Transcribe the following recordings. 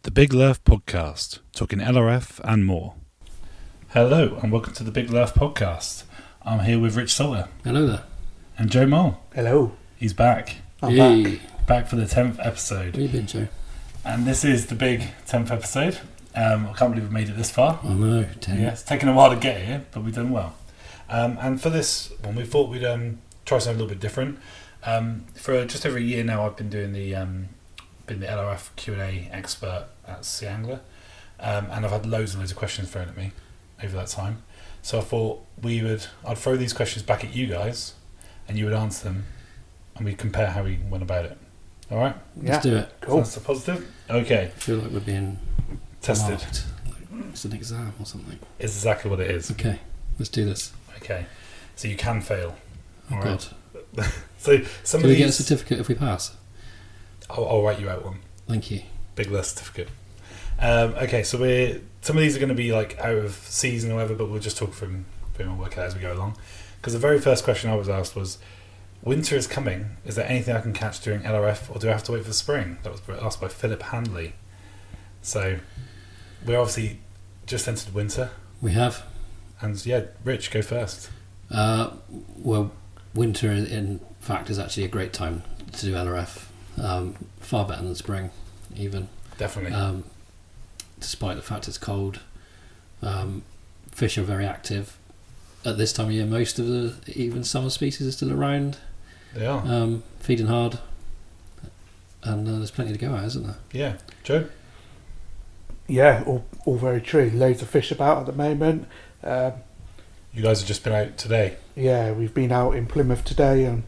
The Big Lerf Podcast, talking LRF and more. Hello and welcome to the Big Lerf Podcast. I'm here with Rich Salter. Hello there. And Joe Mole. Hello. He's back. I'm Back for the 10th episode. Where you been, Joe? And this is the big 10th episode. I can't believe we made it this far. I know, 10. Yeah, it's taken a while to get here, but we've done well. And for this one, we thought we'd try something a little bit different. For just over a year now, I've been doing the LRF Q&A expert at Sea Angler, and I've had loads and loads of questions thrown at me over that time. So I thought I'd throw these questions back at you guys, and you would answer them, and we'd compare how we went about it. All right? Let's do it. Cool. So that's a positive. Okay. I feel like we're being Tested. marked. Like it's an exam or something. It's exactly what it is. Okay, let's do this. Okay. So you can fail. Oh, All God. right. So some Do of we these, get a certificate if we pass? I'll write you out one. Thank you. Big list certificate. Okay, so some of these are going to be like out of season or whatever, but we'll just talk from and work it out as we go along. Because the very first question I was asked was, winter is coming. Is there anything I can catch during LRF, or do I have to wait for the spring? That was asked by Philip Handley. So we're obviously just entered winter. We have. And yeah, Rich, go first. Well, winter in fact is actually a great time to do LRF. Far better than spring, even. Definitely. Despite the fact it's cold. Fish are very active. At this time of year, most of the even summer species are still around. They are. Feeding hard. And there's plenty to go at, isn't there? Yeah. Joe? Yeah, all very true. Loads of fish about at the moment. You guys have just been out today. Yeah, we've been out in Plymouth today and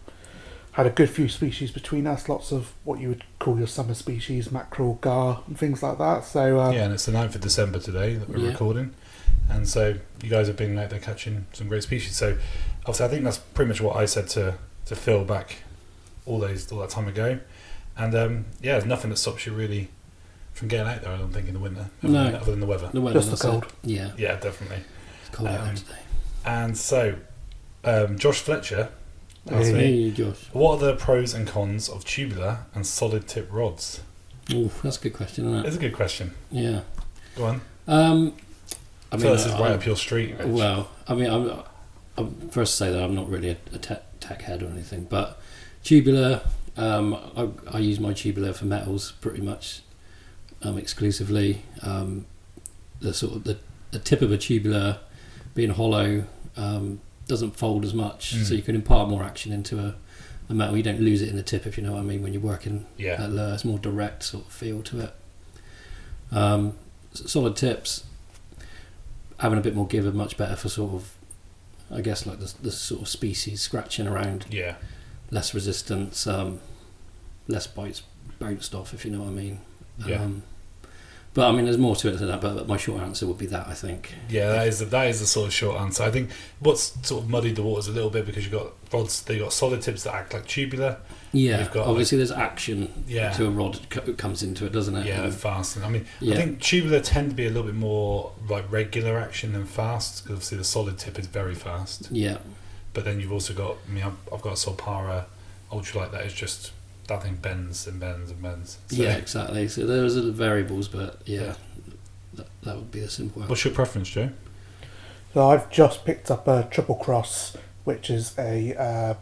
had a good few species between us. Lots of what you would call your summer species, mackerel, gar, and things like that. So yeah, and it's the 9th of December today that we're recording. And so you guys have been out there catching some great species. So obviously I think that's pretty much what I said to Phil back all that time ago. And yeah, there's nothing that stops you really from getting out there, I don't think, in the winter. Other than the weather. Just the cold. Yeah. Yeah, definitely. It's cold out there today. And so, Josh Fletcher asked Hey, Josh. what are the pros and cons of tubular and solid tip rods? Oh, that's a good question, isn't it? It's a good question. Yeah. Go on. I feel this is right up your street, Rich. Well, I mean, I'm first to say that I'm not really a tech head or anything, but tubular, I use my tubular for metals pretty much exclusively. The sort of the tip of a tubular being hollow doesn't fold as much, so you can impart more action into a metal. You don't lose it in the tip, if you know what I mean, when you're working at lure. It's more direct sort of feel to it. Solid tips, having a bit more give are much better for sort of, I guess, like the sort of species scratching around. Yeah. Less resistance, less bites bounced off, if you know what I mean. Yeah. But I mean, there's more to it than that. But my short answer would be that, I think. Yeah, that is the sort of short answer. I think what's sort of muddied the waters a little bit, because you've got rods, they got solid tips that act like tubular. Yeah, obviously there's action to a rod comes into it, doesn't it? Yeah, fast. I mean, I think tubular tend to be a little bit more like regular action than fast, because obviously the solid tip is very fast. Yeah. But then you've also got, I mean, I've got a Solpara ultralight that is just, that thing bends and bends and bends. So, yeah, exactly. So there's variables, but that would be the simple one. What's your preference, Joe? So I've just picked up a triple cross, which is a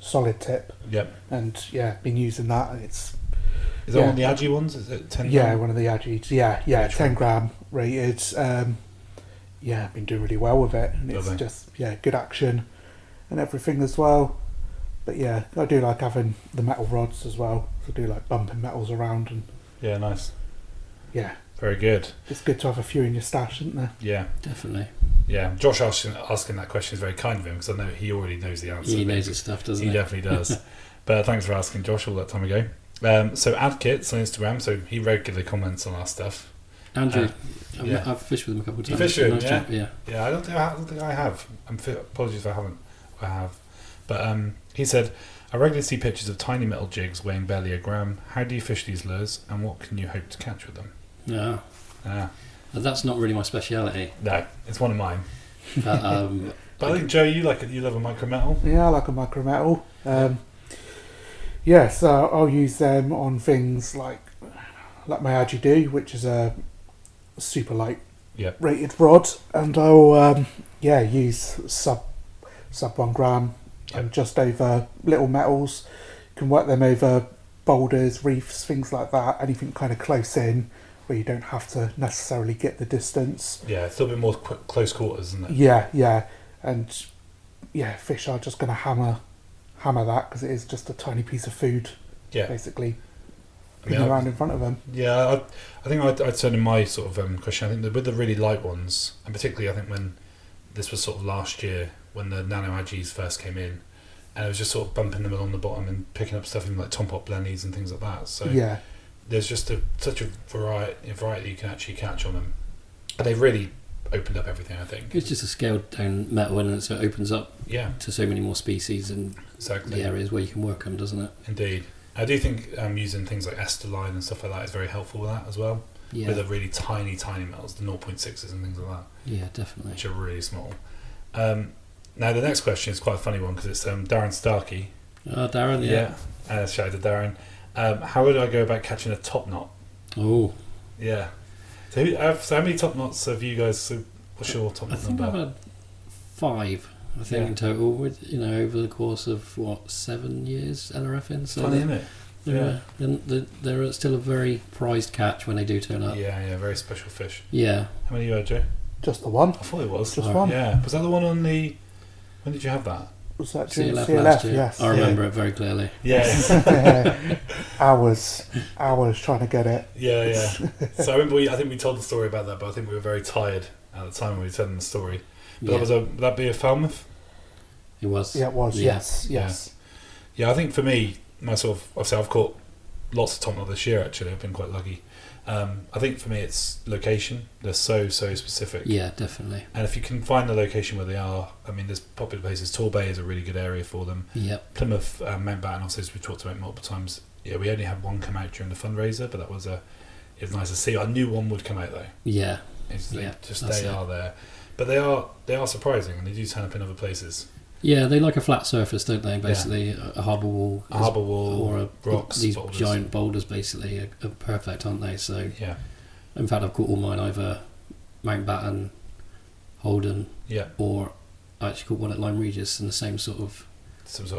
solid tip. Yep. And been using that. And is that one of the Agi ones? Is it 10 gram? Yeah, one of the Agis. Yeah, 10 gram rated. I've been doing really well with it, and it's just good action and everything as well. But yeah, I do like having the metal rods as well. I do like bumping metals around and. Yeah, nice. Yeah. Very good. It's good to have a few in your stash, isn't there? Yeah, definitely. Yeah, Josh asking that question is very kind of him, because I know he already knows the answer. He knows his stuff, doesn't he? He definitely does. But thanks for asking, Josh, all that time ago. So AdKits on Instagram, so he regularly comments on our stuff. Andrew, I've fished with him a couple of times. You fished with him, yeah? Yeah, I don't think I have. Apologies if I haven't. I have. But he said, I regularly see pictures of tiny metal jigs weighing barely a gram. How do you fish these lures, and what can you hope to catch with them? Yeah. That's not really my speciality. No, it's one of mine. But, but I think, Joe, you love a micro metal. Yeah, I like a micro metal. So I'll use them on things like like my Agi do, which is a super light Yep. rated rod, and I'll use sub 1 gram and just over little metals. You can work them over boulders, reefs, things like that. Anything kind of close in where you don't have to necessarily get the distance. Yeah, it's a little bit more close quarters, isn't it? Yeah, and fish are just going to hammer that because it is just a tiny piece of food, basically. Around in front of them. Yeah, I think I'd turn in my sort of question. I think that with the really light ones, and particularly I think when this was sort of last year when the Nano Aggies first came in, and it was just sort of bumping them along the bottom and picking up stuff in like Tom Pot Blennies and things like that. So there's just such a variety you can actually catch on them. And they've really opened up everything, I think. It's just a scaled down metal, and so it opens up to so many more species and the areas where you can work them, doesn't it? Indeed. I do think using things like Ester-line and stuff like that is very helpful with that as well. Yeah. With the really tiny metals, the 0.6s and things like that. Yeah, definitely. Which are really small. Now the next question is quite a funny one because it's Darren Starkey. Oh, Darren, yeah. Shout out to Darren. How would I go about catching a top knot? Oh. Yeah. So how many top knots have you guys? So what's your top knot number? I've had 5. I think in total, with over the course of 7 years LRF in. So funny, isn't it? Yeah, they're still a very prized catch when they do turn up. Yeah, very special fish. Yeah. How many you had, Joe? Just the one. I thought it was just one. Yeah, was that the one on the? When did you have that? Was that CLF CLF? last year? Yes. I remember it very clearly. Yeah. Hours trying to get it. Yeah. So I remember I think we told the story about that, but I think we were very tired at the time when we were telling the story. But would that be a Falmouth? It was. Yeah, it was. Yeah. Yes. Yeah, I think for me, I've caught lots of top knot this year. Actually, I've been quite lucky. I think for me, it's location. They're so specific. Yeah, definitely. And if you can find the location where they are, I mean, there's popular places. Tor Bay is a really good area for them. Yep. Plymouth, Mountbatten, obviously, as we talked about multiple times. Yeah, we only had one come out during the fundraiser, but it was nice to see. I knew one would come out though. Yeah. They are there, but they are surprising, and they do turn up in other places. Yeah, they like a flat surface, don't they? Basically, a harbour wall, or rocks, these boulders. giant boulders, basically, are perfect, aren't they? So, in fact, I've caught all mine either Mountbatten, Holden, or I actually caught one at Lyme Regis in the same sort of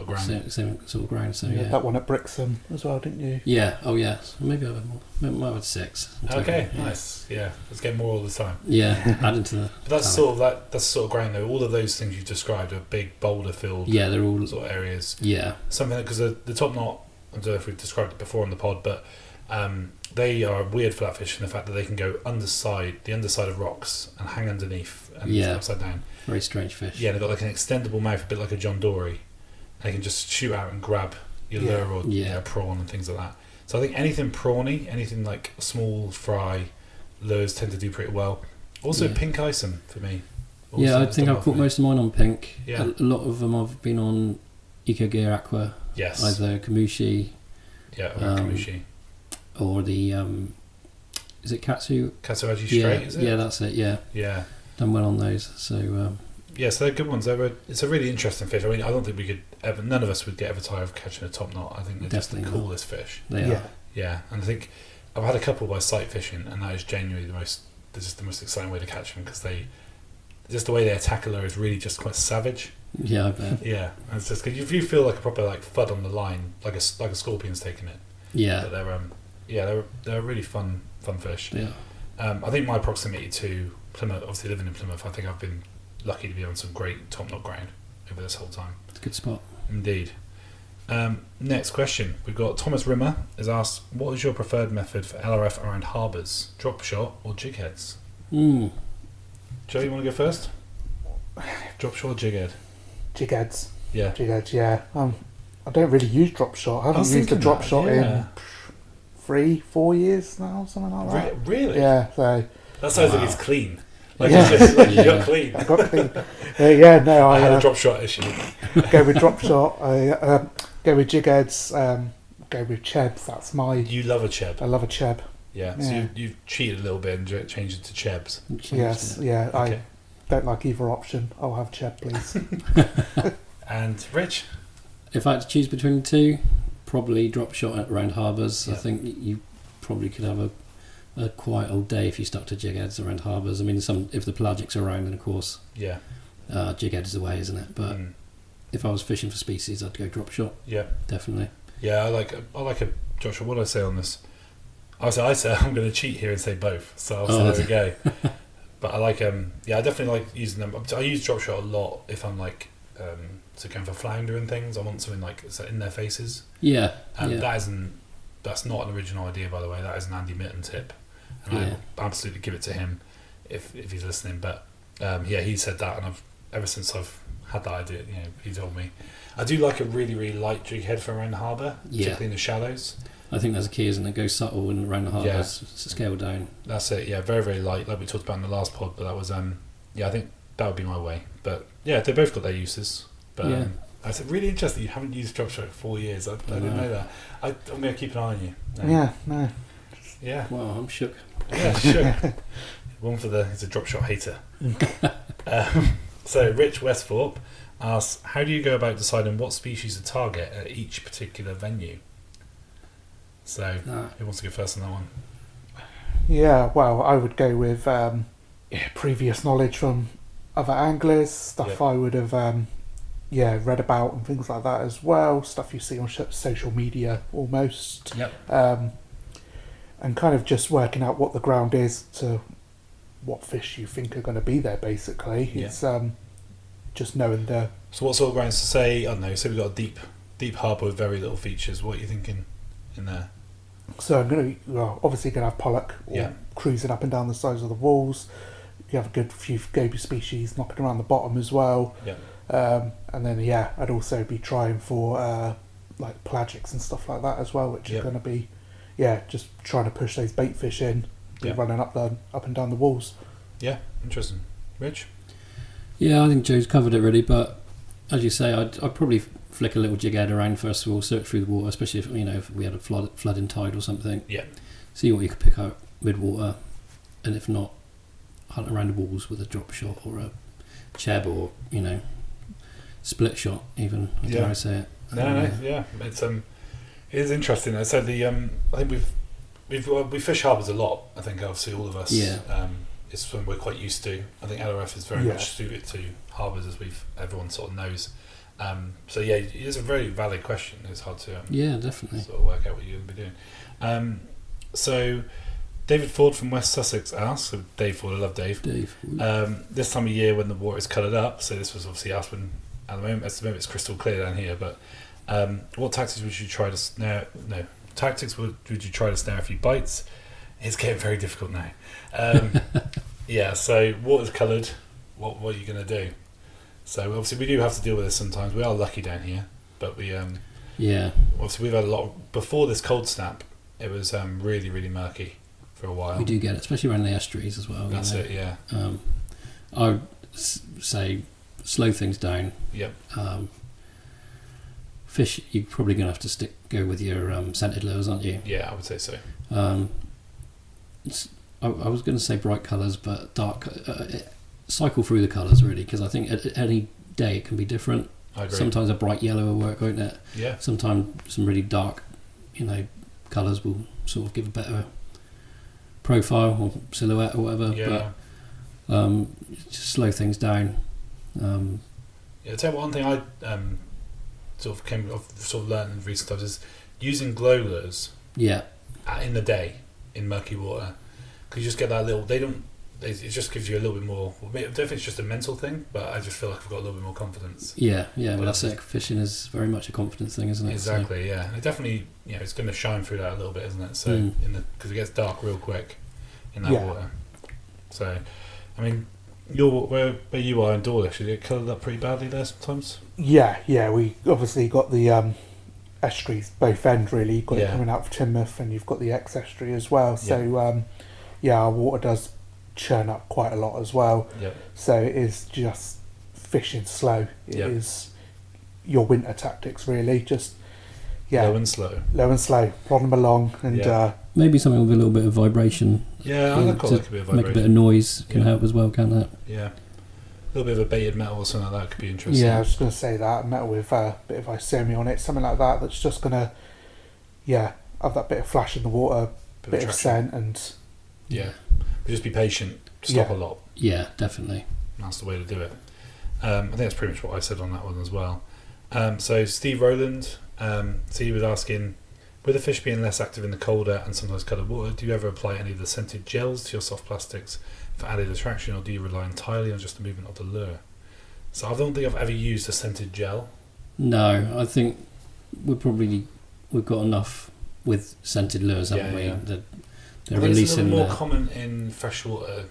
ground. Same sort of ground. So that one at Brixham as well, didn't you? Yeah. Oh, yeah. So maybe I've had more. Maybe I've had 6. Okay, nice. Yeah, let's get more all the time. Yeah, adding to the. But that's sort of ground though. All of those things you described are big boulder filled. Yeah, they're all sort of areas. Yeah. Something because the top knot. I don't know if we've described it before on the pod, but they are weird flatfish in the fact that they can go the underside of rocks and hang underneath and upside down. Very strange fish. Yeah, they've got like an extendable mouth, a bit like a John Dory. They can just shoot out and grab your lure or a prawn and things like that. So I think anything prawny, anything like small fry lures tend to do pretty well. Also pink isom for me. Yeah, I think I've caught most of mine on pink. Yeah. A lot of them I've been on Eco Gear Aqua. Yes. Either Kamushi. Yeah, or Kamushi. Or the is it Katsu? Katsu Aji Straight, is it? Yeah, that's it, yeah. Yeah. Done well on those. So so they're good ones. It's a really interesting fish. I mean, I don't think we could ever. None of us would get ever tired of catching a top knot. I think they're just the coolest fish. They are. Yeah, and I think I've had a couple by sight fishing, and that is genuinely the most exciting way to catch them because just the way they attack a lure is really just quite savage. Yeah, I bet. Yeah, and it's just because you feel like a proper FUD on the line, like a scorpion's taking it. Yeah. But they're a really fun fish. Yeah. I think my proximity to Plymouth, obviously living in Plymouth, I think I've been lucky to be on some great top knot ground over this whole time. It's a good spot. Indeed. Next question. We've got Thomas Rimmer has asked, what is your preferred method for LRF around harbours? Drop shot or jig heads? Joe, you want to go first? Drop shot or jig head? Jig heads. Yeah. Jig heads, yeah. I don't really use drop shot. I haven't used a drop shot in 3-4 years now, something like that. Really? Yeah, so... That sounds like it's clean. Like it's just like you got clean. I got clean. I had a drop shot issue. Go with drop shot. I go with jig heads. Go with chebs. That's my... You love a cheb. I love a cheb. Yeah, so you've cheated a little bit and changed it to chebs. Yes, yeah. Okay. I don't like either option. I'll have cheb, please. And Rich? If I had to choose between the two, probably drop shot at around harbours. Yeah. I think you probably could have a quiet old day if you stuck to jig heads around harbours. I mean, if the pelagics are around, then of course, jig head is the way, isn't it? But if I was fishing for species, I'd go drop shot. Yeah, definitely. Yeah, I like a drop shot. What did I say on this? I said I'm going to cheat here and say both. So there we go. But I like I definitely like using them. I use drop shot a lot if I'm like going for flounder and things. I want something like in their faces. Yeah. That's not an original idea, by the way. That is an andymytton tip, and I absolutely give it to him if he's listening. But he said that, and ever since I've had that idea, he told me. I do like a really, really light jig head for around the harbour, particularly in the shallows. I think that's a key, isn't it? Go subtle and around the harbour, scale down. That's it. Yeah, very, very light, like we talked about in the last pod. But that was I think that would be my way. But yeah, they both got their uses. But I said, really interesting. You haven't used drop shot for 4 years. I didn't know that. I'm going to keep an eye on you. No. Yeah. Well, I'm shook. Yeah, shook. He's a drop shot hater. So Rich Westthorpe asks, how do you go about deciding what species to target at each particular venue? So who wants to go first on that one? Yeah, well, I would go with previous knowledge from other anglers, stuff I would have read about and things like that as well, stuff you see on social media almost. Yep. And kind of just working out what the ground is to what fish you think are going to be there, basically. Yeah. It's just knowing the... So what sort of grounds to say, I don't know, say we've got a deep harbour with very little features, what are you thinking in there? So I'm obviously going to have pollock cruising up and down the sides of the walls. You have a good few goby species knocking around the bottom as well. Yeah. And then I'd also be trying for like pelagics and stuff like that as well, which are going to be just trying to push those bait fish in, running up and down the walls. Yeah, interesting. Rich? Yeah, I think Joe's covered it really, but as you say, I'd probably flick a little jig head around first of all, search through the water, especially if we had a flooding tide or something. Yeah. See what you could pick out mid-water, and if not, hunt around the walls with a drop shot or a cheb or split shot even. Dare I say it? It is interesting. I said I think we fish harbours a lot. I think obviously all of us. Yeah. It's something we're quite used to. I think LRF is very much suited to harbours, as everyone sort of knows. So it is a very valid question. It's hard to definitely sort of work out what you're going to be doing. So David Ford from West Sussex asks, so Dave Ford, I love Dave. This time of year when the water is coloured up, so this was obviously asked when at the moment it's crystal clear down here, but what tactics would you try to snare? No, tactics would you try to snare a few bites? It's getting very difficult now. So water's coloured. What are you going to do? So obviously we do have to deal with this sometimes. We are lucky down here, but we obviously we've had a lot before this cold snap. It was really, really murky for a while. We do get it, especially around the estuaries as well. That's it. Yeah. I would say slow things down. Yep. Fish, you're probably going to have to go with your scented lures, aren't you? Yeah, I would say so. I was going to say bright colours, but dark. Cycle through the colours really, because I think at any day it can be different. I agree. Sometimes a bright yellow will work, won't it? Yeah. Sometimes some really dark, colours will sort of give a better profile or silhouette or whatever. Yeah. But just slow things down. I'll tell you one thing I sort of learned in recent times is using glow lures. Yeah. In the day in murky water, because you just get that little. It just gives you a little bit more. I don't think it's just a mental thing, but I just feel like I've got a little bit more confidence. Yeah. Well, that's it. Fishing is very much a confidence thing, isn't it? Exactly. So. Yeah. It definitely, it's going to shine through that a little bit, isn't it? So because it gets dark real quick in that water. So, I mean, where you are in Dawlish, is it coloured up pretty badly there sometimes? Yeah. We obviously got the estuaries both ends really. You've got it coming out of Teignmouth, and you've got the Exe estuary as well. So our water does churn up quite a lot as well. Yep. So it is just fishing slow. It is your winter tactics really. Just low and slow, plod them along, and maybe something with a little bit of vibration. Yeah, I like a bit of vibration. Make a bit of noise can help as well, can't it? Yeah. A little bit of a baited metal or something like that could be interesting. Yeah, I was just going to say that. Metal with a bit of isomi on it, something like that, that's just going to, have that bit of flash in the water, bit of scent, and Yeah. But just be patient. Stop a lot. Yeah, definitely. That's the way to do it. I think that's pretty much what I said on that one as well. So Steve Rowland, so he was asking, with the fish being less active in the colder and sometimes coloured water, do you ever apply any of the scented gels to your soft plastics for added attraction, or do you rely entirely on just the movement of the lure? So I don't think I've ever used a scented gel. No, I think we've got enough with scented lures, haven't we? Yeah. They're releasing. It's a little more common in freshwater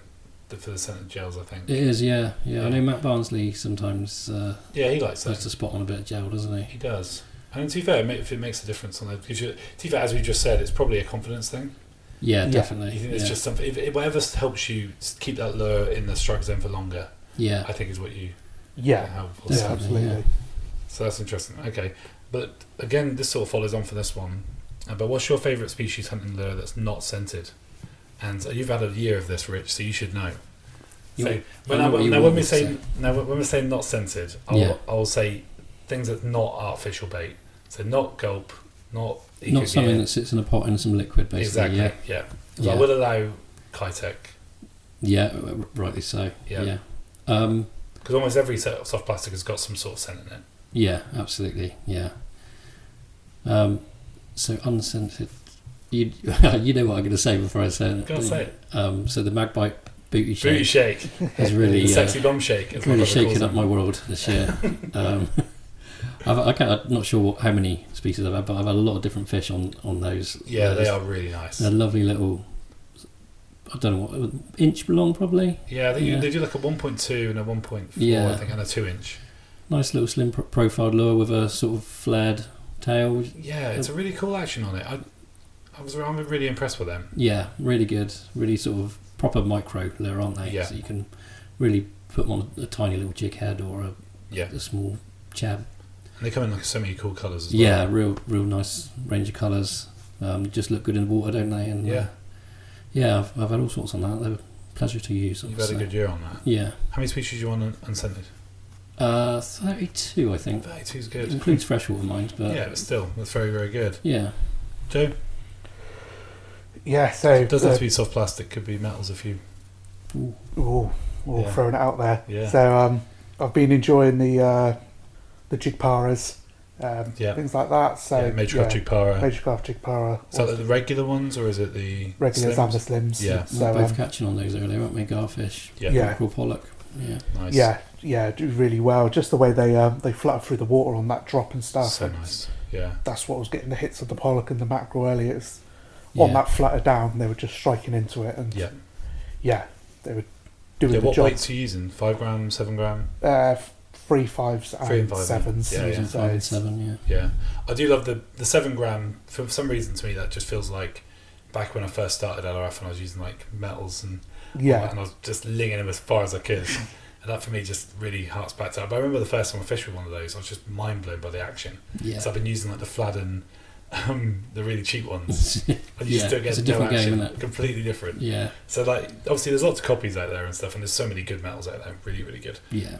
for the scented gels, I think. It is, yeah. I know Matt Barnsley sometimes. He likes that. Likes to spot on a bit of gel, doesn't he? He does. And to be fair, if it makes a difference on that, because to be fair, as we just said, it's probably a confidence thing. Yeah, definitely. You think it's just something. If whatever helps you keep that lure in the strike zone for longer, I think is what you. Helpful. Yeah, absolutely. Yeah. So that's interesting. Okay, but again, this sort of follows on from this one. But what's your favourite species hunting lure that's not scented? And you've had a year of this, Rich, so you should know. So when we say not scented, I'll say things that's not artificial bait. So not gulp, not something that sits in a pot in some liquid, basically. Exactly. Yeah. I will allow Kitec. Yeah, rightly so. Yeah. Because almost every soft plastic has got some sort of scent in it. Yeah, absolutely. Yeah. So unscented. You know what I'm going to say before I say it. Go on, say it. So the Magbite Booty Shake. Booty Shake. Has really the sexy bomb shake. It's really shaken up my world this year. I'm not sure how many species I've had, but I've had a lot of different fish on those. Yeah, they are really nice. They're lovely little. I don't know what, inch long probably. Yeah, they do like a 1.2 and a 1.4, I think, and a 2-inch. Nice little slim profiled lure with a sort of flared tail. Yeah, it's a really cool action on it. I'm really impressed with them. Yeah, really good. Really sort of proper micro lure, aren't they? Yeah. So you can really put them on a tiny little jig head or a small chab. And they come in like so many cool colours as well. Yeah, real nice range of colours. Just look good in the water, don't they? And I've had all sorts on that. They're a pleasure to use. You've had a good year on that. Yeah. How many species do you want unscented? 32, I think. 32 is good. It includes freshwater, mind, but yeah, but still, that's very, very good. Yeah. Joe? Yeah, so it doesn't have to be soft plastic, could be metals if you. Throwing it out there. Yeah. So I've been enjoying the jig paras, things like that. So Majorcraft jig para. Majorcraft jig para. Is that the regular ones or is it the regulars slims? and the slims? Yeah. So both catching on those earlier, weren't we? Garfish. Yeah. Cool pollock. Yeah. Nice. Yeah, do really well. Just the way they flutter through the water on that drop and stuff. So nice. Yeah. That's what was getting the hits of the pollock and the mackerel earlier. It's on that flutter down, they were just striking into it, and they were doing the what job. weights are you using? 5 grams, 7 gram? 3 5s and 3 and 5, 7s. Yeah. 5 and 7, Yeah. I do love the 7 gram. For some reason, to me, that just feels like back when I first started LRF and I was using like metals and and I was just linging them as far as I could. And that for me just really harks back to that. But I remember the first time I fished with one of those, I was just mind blown by the action. Yeah. So I've been using like the Fladden, the really cheap ones. And you still get no action. Game, completely different. Yeah. So like obviously there's lots of copies out there and stuff, and there's so many good metals out there, really, really good. Yeah.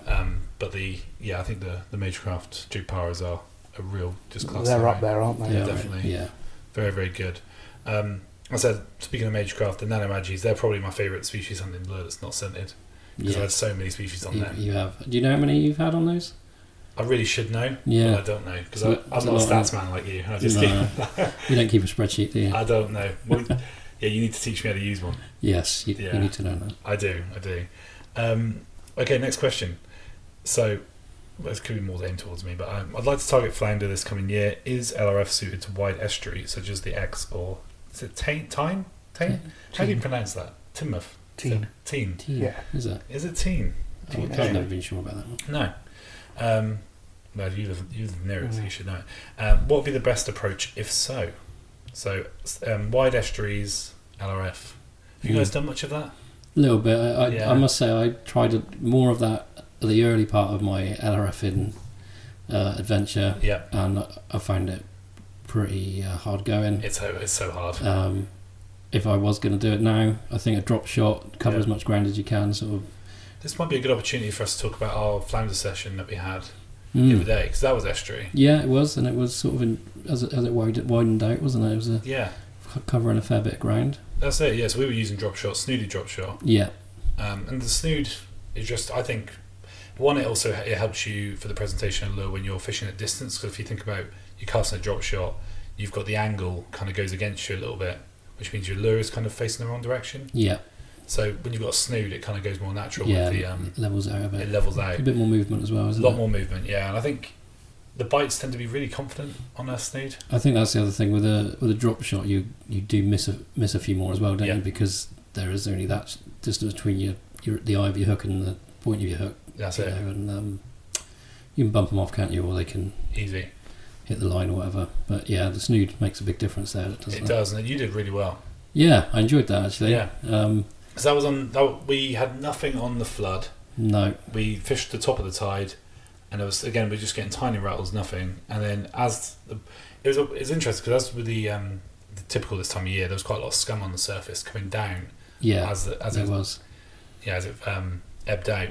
But I think the Majorcraft jig paras are a real just class. They're up there, aren't they? Yeah, definitely. Yeah. Very, very good. I said, speaking of Majorcraft, the Nano Magis, they're probably my favourite species hunting lure that's not scented. Because I've had so many species on them. You have. Do you know how many you've had on those? I really should know, but I don't know. Because I'm not a stats man like you. I just you don't keep a spreadsheet, do you? I don't know. Well, you need to teach me how to use one. Yes, you need to know that. I do. Okay, next question. So, this could be more aimed towards me, but I'd like to target flounder this coming year. Is LRF suited to wide estuaries, such as the X or... Is it Tyne? How do you pronounce that? Timoth? Teen. Yeah. Is it? Is it teen? I've never been sure about that one. No. Well, you live near it, so you should know it. What would be the best approach if so? So, wide estuaries, LRF. Have you guys done much of that? A little bit. I must say I tried more of that at the early part of my LRF adventure. Yeah. And I found it pretty hard going. It's so hard. If I was going to do it now, I think a drop shot, cover as much ground as you can, sort of. This might be a good opportunity for us to talk about our flounder session that we had the other day, because that was estuary. Yeah, it was, and it was sort of as it widened out, wasn't it? It was covering a fair bit of ground. That's it. Yeah, so we were using drop shot, snoody drop shot. Yeah. And the snood is just, I think, one, it helps you for the presentation of lure when you're fishing at distance, because if you think about you casting a drop shot, you've got the angle kind of goes against you a little bit, which means your lure is kind of facing the wrong direction. Yeah. So when you've got a snood, it kind of goes more natural. Yeah, with the, it levels out a bit. It levels out. A bit more movement as well, isn't it? A lot more movement, yeah. And I think the bites tend to be really confident on a snood. I think that's the other thing with a drop shot. You do miss a few more as well, don't you? Because there is only that distance between the eye of your hook and the point of your hook. That's it. And you can bump them off, can't you? Or they can easy hit the line or whatever. But yeah, the snood makes a big difference there. It does, and you did really well. Yeah, I enjoyed that actually. Yeah. Because that was we had nothing on the flood. No. We fished the top of the tide, and it was, again, we were just getting tiny rattles, nothing. And then it was interesting because as with the typical this time of year, there was quite a lot of scum on the surface coming down. Yeah, as it was. Yeah, as it ebbed out,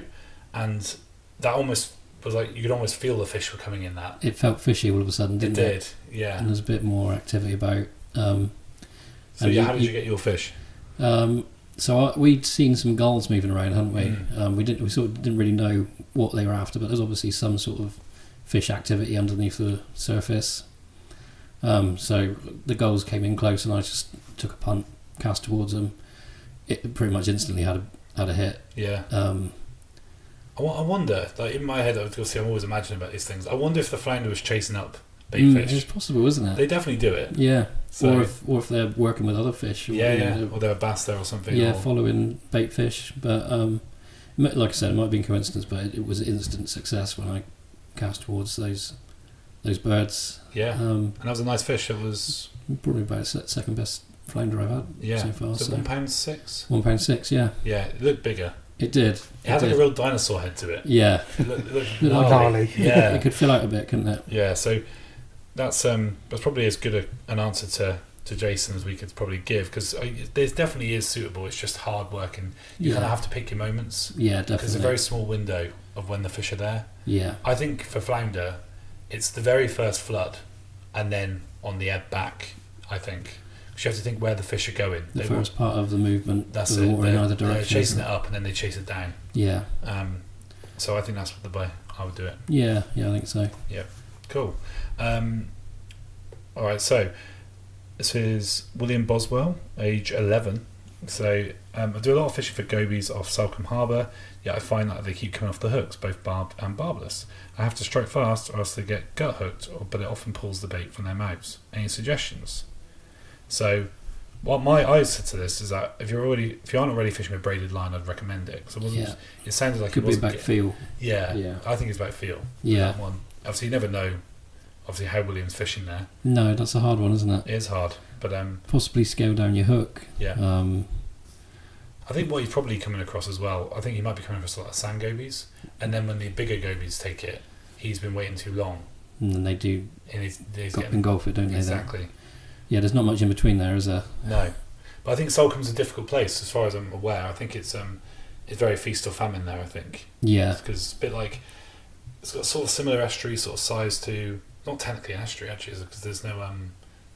and that almost was like you could almost feel the fish were coming in. That it felt fishy all of a sudden, didn't it? It did, yeah. And there's a bit more activity about. So yeah, how did you get your fish? So we'd seen some gulls moving around, hadn't we? Mm. We sort of didn't really know what they were after, but there's obviously some sort of fish activity underneath the surface. So the gulls came in close, and I just took a punt, cast towards them. It pretty much instantly had a hit. Yeah. I wonder, like in my head, obviously I'm always imagining about these things. I wonder if the flounder was chasing up bait fish. It's possible, isn't it? They definitely do it. Yeah. So, or if they're working with other fish. Or, or they're a bass there or something. Yeah, following bait fish. But like I said, it might have been coincidence, but it was instant success when I cast towards those birds. Yeah. And that was a nice fish. It was probably about the second best flounder I've had so far. So £1.6? £1.6, yeah. Yeah, it looked bigger. It did. It had like a real dinosaur head to it. Yeah. It looked gnarly. Yeah. It could fill out a bit, couldn't it? Yeah, so that's probably as good an answer to Jason as we could probably give, because there's definitely is suitable. It's just hard work, and you kind of have to pick your moments. Yeah, definitely. Because it's a very small window of when the fish are there. Yeah. I think for flounder, it's the very first flood, and then on the ebb back, I think. Because you have to think where the fish are going. The first part of the movement. That's it. Water in either direction. They're chasing it up, and then they chase it down. Yeah. So I think that's what I would do it. Yeah, I think so. Yeah. Cool. All right, so this is William Boswell, age 11. So I do a lot of fishing for gobies off Salcombe Harbour, yet I find that they keep coming off the hooks, both barbed and barbless. I have to strike fast or else they get gut hooked, but it often pulls the bait from their mouths. Any suggestions? So what I said to this is that if you aren't already fishing with braided line, I'd recommend it. Because it sounded like could be about feel. Yeah, I think it's about feel. Yeah. That one. Obviously, you never know. Obviously, how William's fishing there. No, that's a hard one, isn't it? It is hard, but possibly scale down your hook. Yeah. I think what he's probably coming across as well. I think he might be coming across a lot of sand gobies, and then when the bigger gobies take it, he's been waiting too long. And then they do. And he's engulf it, don't they? Exactly. Yeah, there's not much in between there, is there? No, but I think Salcombe's a difficult place as far as I'm aware. I think it's very feast or famine there. I think. Yeah. Because it's a bit like it's got sort of similar estuary sort of size to, not technically an estuary actually, because there's no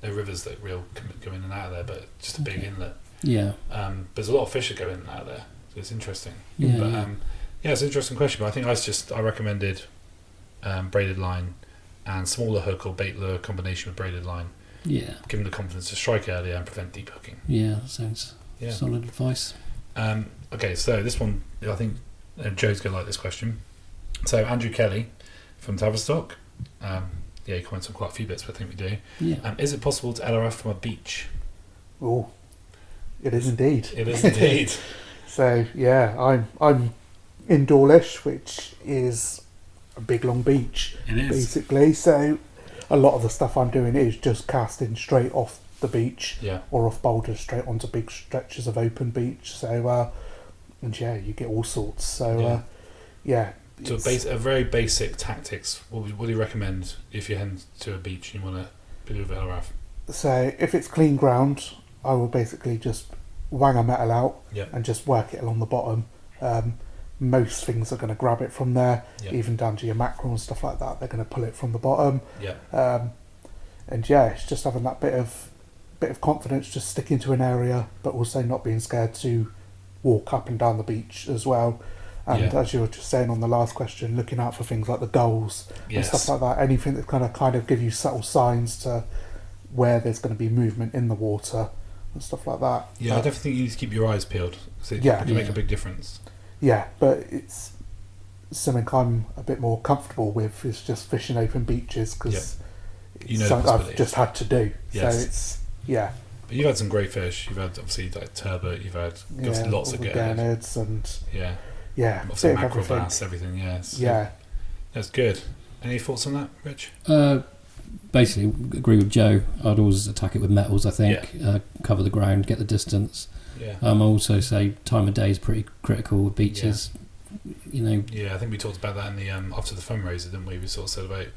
rivers that can go in and out of there, but just a big inlet. Yeah. There's a lot of fish that go in and out of there, so it's interesting. Yeah. But it's an interesting question. But I think I recommended braided line and smaller hook or bait lure combination with braided line. Yeah. Give them the confidence to strike earlier and prevent deep hooking. Yeah, that sounds solid advice. Okay, so this one, I think Joe's going to like this question. So Andrew Kelly from Tavistock. He comments on quite a few bits, but I think we do. Yeah. Is it possible to LRF from a beach? Oh, it is indeed. It is indeed. So yeah, I'm in Dawlish, which is a big long beach. It is basically. So a lot of the stuff I'm doing is just casting straight off the beach, or off boulders straight onto big stretches of open beach. So and you get all sorts. So So a very basic tactics. What do you recommend if you're heading to a beach and you want to do a bit of LRF? So if it's clean ground, I will basically just wang a metal out and just work it along the bottom. Most things are going to grab it from there, even down to your mackerel and stuff like that. They're going to pull it from the bottom. Yeah. And it's just having that bit of bit of confidence just sticking to an area, but also not being scared to walk up and down the beach as well. And as you were just saying on the last question, looking out for things like the gulls and stuff like that, anything that kind of give you subtle signs to where there's going to be movement in the water and stuff like that. Yeah, I definitely think you need to keep your eyes peeled. So it can make a big difference. Yeah, but it's something I'm a bit more comfortable with, is just fishing open beaches, because it's something I've just had to do. Yes. So it's, But you've had some great fish. You've had, obviously, like turbot, you've had lots of gurnards and... obviously mackerel, bass, everything, That's good. Any thoughts on that, Rich? Basically, agree with Joe. I'd always attack it with metals, I think. Cover the ground, get the distance. I also say time of day is pretty critical with beaches. I think we talked about that in the after the fundraiser, didn't we? We sort of said about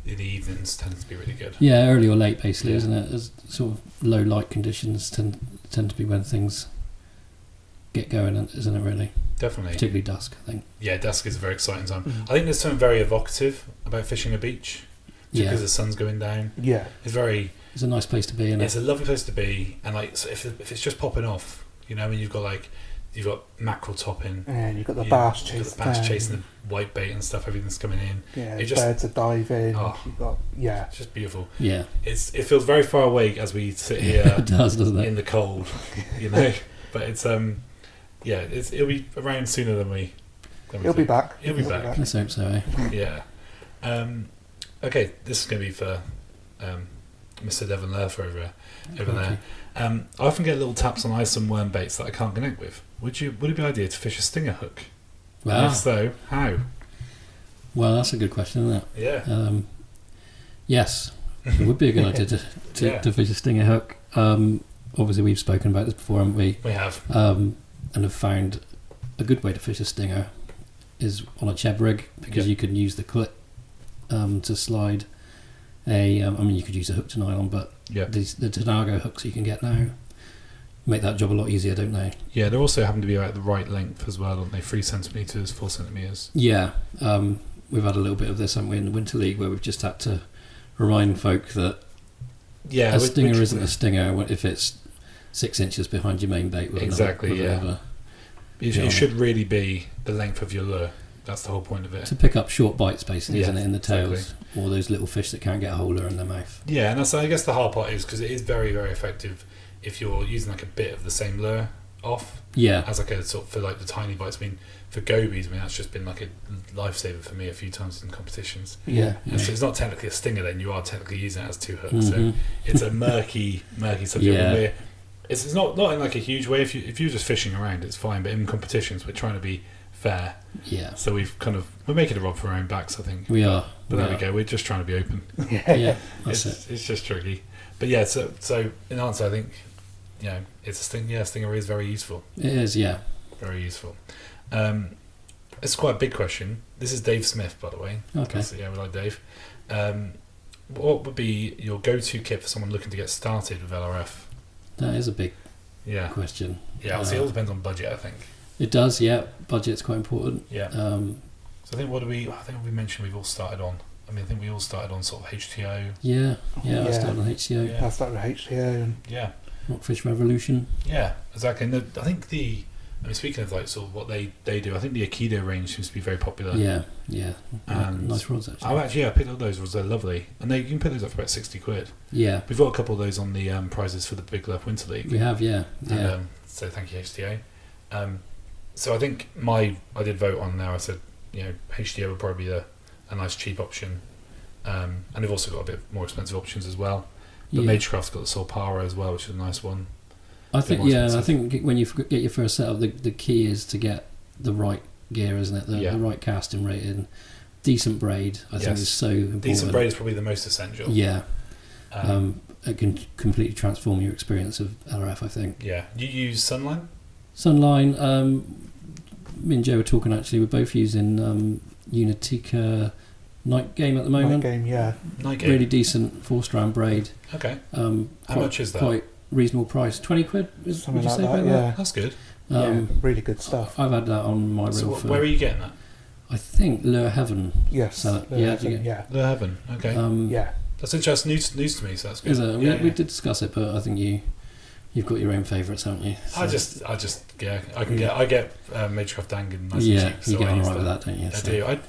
in the evenings tend to be really good. Yeah, early or late, basically, isn't it? As sort of low light conditions tend to be when things get going, isn't it, really? Definitely. Particularly dusk, I think. Yeah, dusk is a very exciting time. I think there's something very evocative about fishing a beach, because the sun's going down. It's a nice place to be, isn't it? It's a lovely place to be, and like, so if it's just popping off, and you've got mackerel topping, and you've got the bass chasing the white bait and stuff, everything's coming in. Birds are diving. You've got, it's just beautiful. Yeah, it feels very far away as we sit here. It does, doesn't it? In the cold, but it's it'll be around sooner than we. It'll be back. It'll be back. Let's hope so. Yeah. Okay, this is going to be for Mr. Devon Lerfer over there. I often get little taps on ice and worm baits that I can't connect with. Would it be an idea to fish a stinger hook? Wow. If so, how? Well, that's a good question, isn't it? Yeah. Yes, it would be a good idea to fish a stinger hook. Obviously, we've spoken about this before, haven't we? We have. And have found a good way to fish a stinger is on a cheb rig, because you can use the clip to slide you could use a hook to nylon, but the Tanago hooks you can get now make that job a lot easier, don't they? Yeah, they also happen to be about the right length as well, don't they? 3 centimetres, 4 centimetres. Yeah, we've had a little bit of this, haven't we, in the Winter League, where we've just had to remind folk that a stinger isn't a stinger if it's 6 inches behind your main bait. It should really be the length of your lure. That's the whole point of it. To pick up short bites, basically, isn't it, in the tails? Or those little fish that can't get a holder in their mouth. Yeah, and I guess the hard part is, because it is very, very effective if you're using like a bit of the same lure off. Yeah. As like a sort of, for like the tiny bites. I mean, for gobies, that's just been like a lifesaver for me a few times in competitions. Yeah. So it's not technically a stinger then, you are technically using it as 2 hooks. So it's a murky subject. Yeah. It's not in like a huge way. If you're just fishing around, it's fine. But in competitions, we're trying to be fair. Yeah. So we're making a rod for our own backs, I think. We are. But there we go. We're just trying to be open. Yeah. It's just tricky. But yeah. So in answer, I think it's a sting. Yeah, stinger is very useful. It is. Yeah. Very useful. It's quite a big question. This is Dave Smith, by the way. Okay. Yeah, we like Dave. What would be your go-to kit for someone looking to get started with LRF? That is a big question. Yeah, it all depends on budget, I think. It does, yeah. Budget's quite important. Yeah. So I think we mentioned we've all started on. I think we all started on sort of HTO. Yeah. I started on HTO. Yeah. I started with HTO. And Rockfish Revolution. Yeah, exactly. And I think speaking of like sort of what they do, I think the Aikido range seems to be very popular. Yeah. Nice rods, actually. I picked up those rods. They're lovely, and you can pick those up for about £60. Yeah, we've got a couple of those on the prizes for the Big Lerf Winter League. We have, yeah. So thank you, HTO. So I think I did vote on there. I said HTO would probably be a nice cheap option, and they've also got a bit more expensive options as well. But Magecraft's got the Solpara as well, which is a nice one. I think when you get your first setup, the key is to get the right gear, isn't it? The right casting rating, decent braid. I think is so important. Decent braid is probably the most essential. Yeah, it can completely transform your experience of LRF, I think. Yeah, you use Sunline. Me and Joe were talking. Actually, we're both using Unitica Night Game at the moment. Night Game. Really decent 4-strand braid. Okay. How much is that? Quite reasonable price. 20 quid. Something like that. Yeah, that's good. Really good stuff. I've had that on my reel. So where are you getting that? I think Lure Heaven. Yes. Lure Heaven. Okay. Yeah. That's interesting. News to me, so that's good. Is it? We did discuss it, but I think you've got your own favourites, haven't you? So. I get Magecraft Dangan nice and cheap. So you get on right with that, don't you? I do.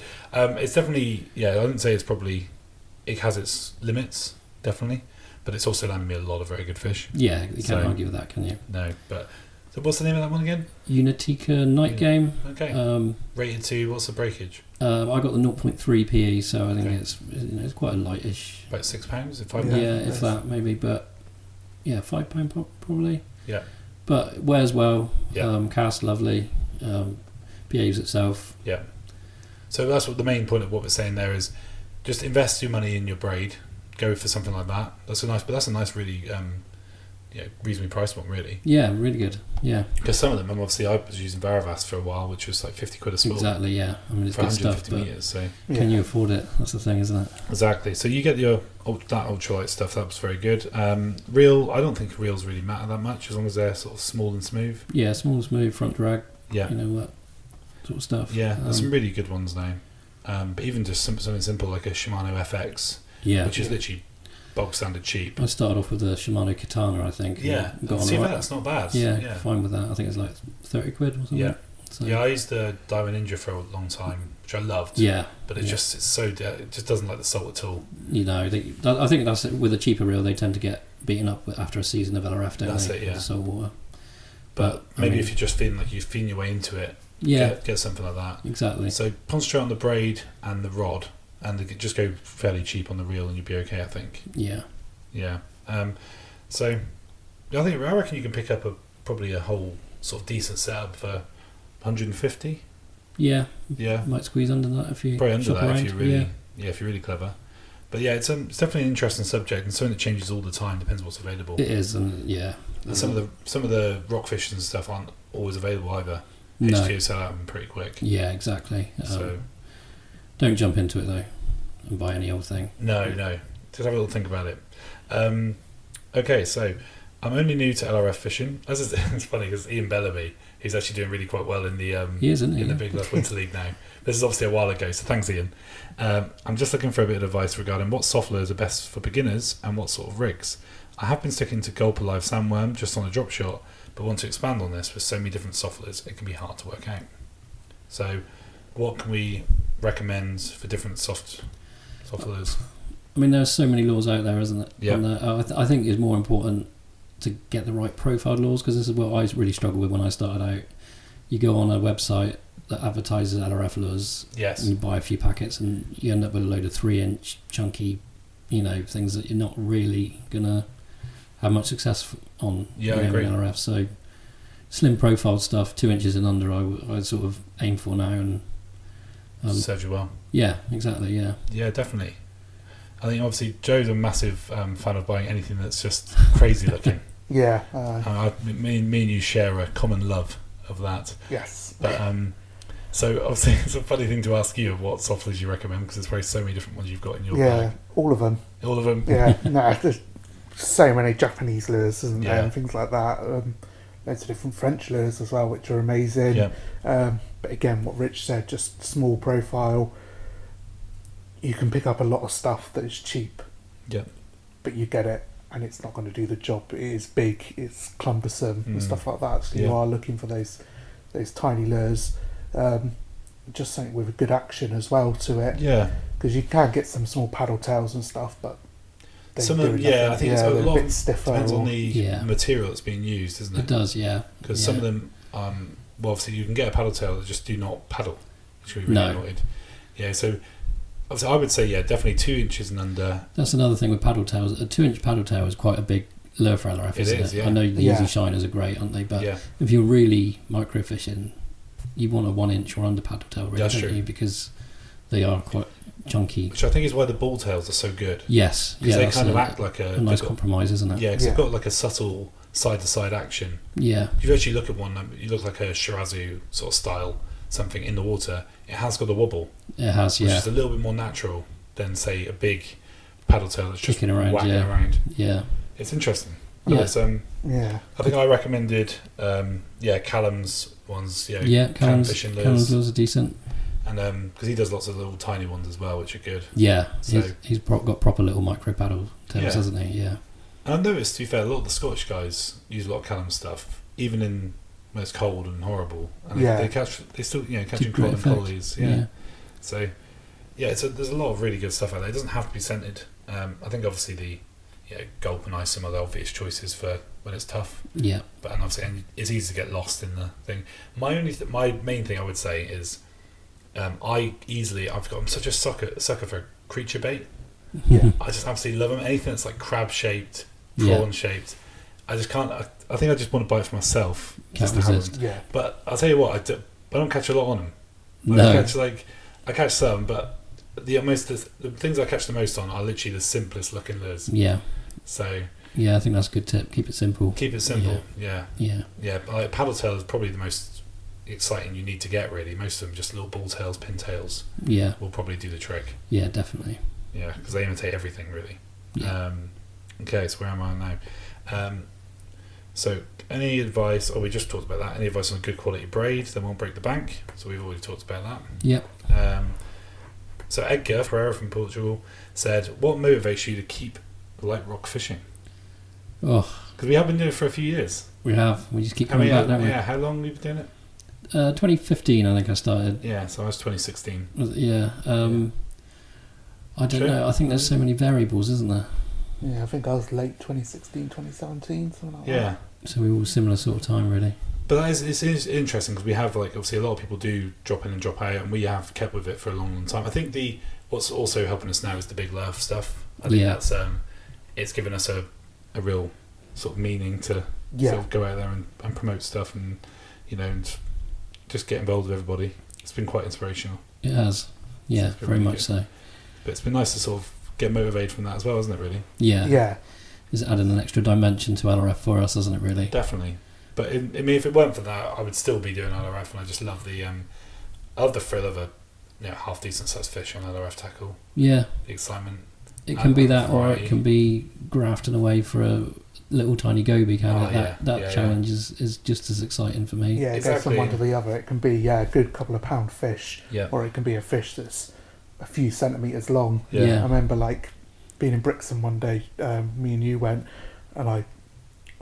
It's definitely I wouldn't say it's probably. It has its limits, definitely, but it's also landed me a lot of very good fish. Yeah, you can't argue with that, can you? No, but so what's the name of that one again? Unitica Night Game. Okay. Rated to what's the breakage? I got the 0.3 PE, so I think it's quite a lightish. About £6, £5. Yeah, if that maybe, but yeah, £5 probably. Yeah. But wears well. Yeah. Casts lovely. Behaves itself. Yeah. So that's what the main point of what we're saying there is. Just invest your money in your braid. Go for something like that. That's a nice, really, reasonably priced one, really. Yeah, really good. Yeah. Because some of them, I was using Varavas for a while, which was like £50 a spool. Exactly. Yeah. I mean, it's for good 150 stuff. meters. So can you afford it? That's the thing, isn't it? Exactly. So you get that ultralight stuff. That was very good. Reel. I don't think reels really matter that much as long as they're sort of small and smooth. Yeah, small, smooth front drag. Yeah. You know that sort of stuff. Yeah. There's some really good ones now. But even just something simple like a Shimano FX, which is literally bog standard cheap. I started off with a Shimano Katana, I think. Yeah, that's not bad. Yeah, fine with that. I think it's like £30 or something. Yeah, so. I used the Diamond Ninja for a long time, which I loved. Yeah, but it just doesn't like the salt at all. I think that's it. With a cheaper reel, they tend to get beaten up after a season of LRF, don't that's they? It, yeah. With salt water. But maybe if you're just feeling like you're feeling your way into it. Yeah, get something like that. Exactly. So concentrate on the braid and the rod, and just go fairly cheap on the reel, and you'll be okay. I think. Yeah. Yeah. So I reckon you can pick up probably a whole sort of decent setup for 150. Yeah. Yeah. Might squeeze under that if you probably under that around. if you're really if you're really clever. But yeah, it's definitely an interesting subject and something that changes all the time. Depends what's available. It is, and yeah. And some of the rock fish and stuff aren't always available either. No. HQ sell out them pretty quick. Yeah, exactly. So don't jump into it though, and buy any old thing. No. Just have a little think about it. Okay, so I'm only new to LRF fishing. It's funny because Ian Bellamy, he's actually doing really quite well in the he is, isn't he? in the Big Lurf Winter League now. This is obviously a while ago, so thanks, Ian. I'm just looking for a bit of advice regarding what soft lures are best for beginners and what sort of rigs. I have been sticking to Gulp Alive Sandworm just on a drop shot, but want to expand on this with so many different soft lures, it can be hard to work out. So, what can we recommend for different soft lures? I mean, there's so many laws out there, isn't it? Yeah. And, I think it's more important to get the right profiled laws, because this is what I really struggled with when I started out. You go on a website that advertises LRF lures, yes, and you buy a few packets, and you end up with a load of 3-inch chunky, things that you're not really gonna have much success on. Yeah, I agree. In LRF. So slim profile stuff, 2 inches and under, I sort of aim for now, and serves you well. Yeah, exactly. Yeah, definitely. I think obviously Joe's a massive fan of buying anything that's just crazy looking. Yeah. Me and you share a common love of that. Yes. But so obviously it's a funny thing to ask you of what soft lures you recommend, because there's probably so many different ones you've got in your bag. All of them. All of them. Yeah. No, there's so many Japanese lures, isn't there, Yeah. and things like that. Loads of different French lures as well, which are amazing. Yeah. But again, what Rich said, just small profile. You can pick up a lot of stuff that is cheap. Yeah. But you get it, and it's not going to do the job. It is big, it's cumbersome, and stuff like that. So you are looking for those tiny lures. Just something with a good action as well to it. Yeah. Because you can get some small paddle tails and stuff, but some of them, I think it's a lot. A bit stiffer. Depends on the material that's being used, isn't it? It does, yeah. Because some of them, well, obviously you can get a paddle tail that just do not paddle, which can be really annoyed. Yeah, so obviously I would say definitely 2 inches and under. That's another thing with paddle tails. A 2-inch paddle tail is quite a big lure for LRF, isn't it? Yeah. I know the Easy Shiners are great, aren't they? But if you're really microfishing, you want a 1-inch or under paddle tail, really, don't you? Because they are quite chunky. Which I think is why the ball tails are so good. Yes. Because they kind of act like a nice compromise, isn't it? Yeah, because they've got like a subtle side-to-side action. Yeah. If you actually look at one, you look like a Shirazu sort of style, something in the water. It has got a wobble. It has, which is a little bit more natural than, say, a big paddle tail that's just kicking around, whacking around. Yeah. It's interesting. Yeah. I think I recommended Callum's ones. Callum's fishing lures lures are decent. and because he does lots of little tiny ones as well, which are good. Yeah, So he's got proper little micro paddle tails, hasn't he? Yeah. And I've noticed, to be fair, a lot of the Scottish guys use a lot of Callum stuff, even in when it's cold and horrible, and they still catching cod and collies. Yeah. So there's a lot of really good stuff out there. It doesn't have to be scented. I think obviously the gulp and ice are the obvious choices for when it's tough. Yeah. But and it's easy to get lost in the thing. My main thing I would say is I'm such a sucker for creature bait. Yeah. I just absolutely love them. Anything that's like crab shaped, prawn shaped. I just can't. I think I just want to buy it for myself. Can't resist. Yeah. But I'll tell you what, I don't catch a lot on them. No. I catch some, but the things I catch the most on are literally the simplest looking lures. Yeah. So. Yeah, I think that's a good tip. Keep it simple. Yeah. Like paddle tail is probably the most exciting you need to get. Really, most of them just little bull tails, pin tails. Yeah. Will probably do the trick. Yeah, definitely. Yeah, because they imitate everything really. Yeah. Okay, so where am I now? So any advice? We just talked about that. Any advice on a good quality braid that won't break the bank? So we've already talked about that. Yep. So Edgar Pereira from Portugal said, "What motivates you to keep light rock fishing?" Oh, because we have been doing it for a few years. We just keep coming back, don't we? Yeah, how long have you been doing it? 2015, I think I started. Yeah, so I was 2016. Yeah. I don't know. I think there's so many variables, isn't there? Yeah, I think I was late 2016, 2017, something like that. Yeah. So we were all similar sort of time, really. But it's interesting because we have, like, obviously a lot of people do drop in and drop out, and we have kept with it for a long, long time. I think what's also helping us now is the big Lerf stuff. I think that's it's given us a real sort of meaning to sort of go out there and promote stuff and and just get involved with everybody. It's been quite inspirational. It has. Yeah, very really much so. But it's been nice to sort of get motivated from that as well, hasn't it, really? Yeah. Yeah. It's added an extra dimension to LRF for us, hasn't it, really? Definitely. But I mean, if it weren't for that, I would still be doing LRF, and I just love the thrill of a half decent sized fish on LRF tackle. Yeah. The excitement. It can be that, or it can be grafting away for a little tiny goby, that challenge is just as exciting for me. Yeah, it goes from one to the other. It can be a good couple of pound fish, or it can be a fish that's a few centimetres long. Yeah. I remember being in Brixton one day, me and you went, and I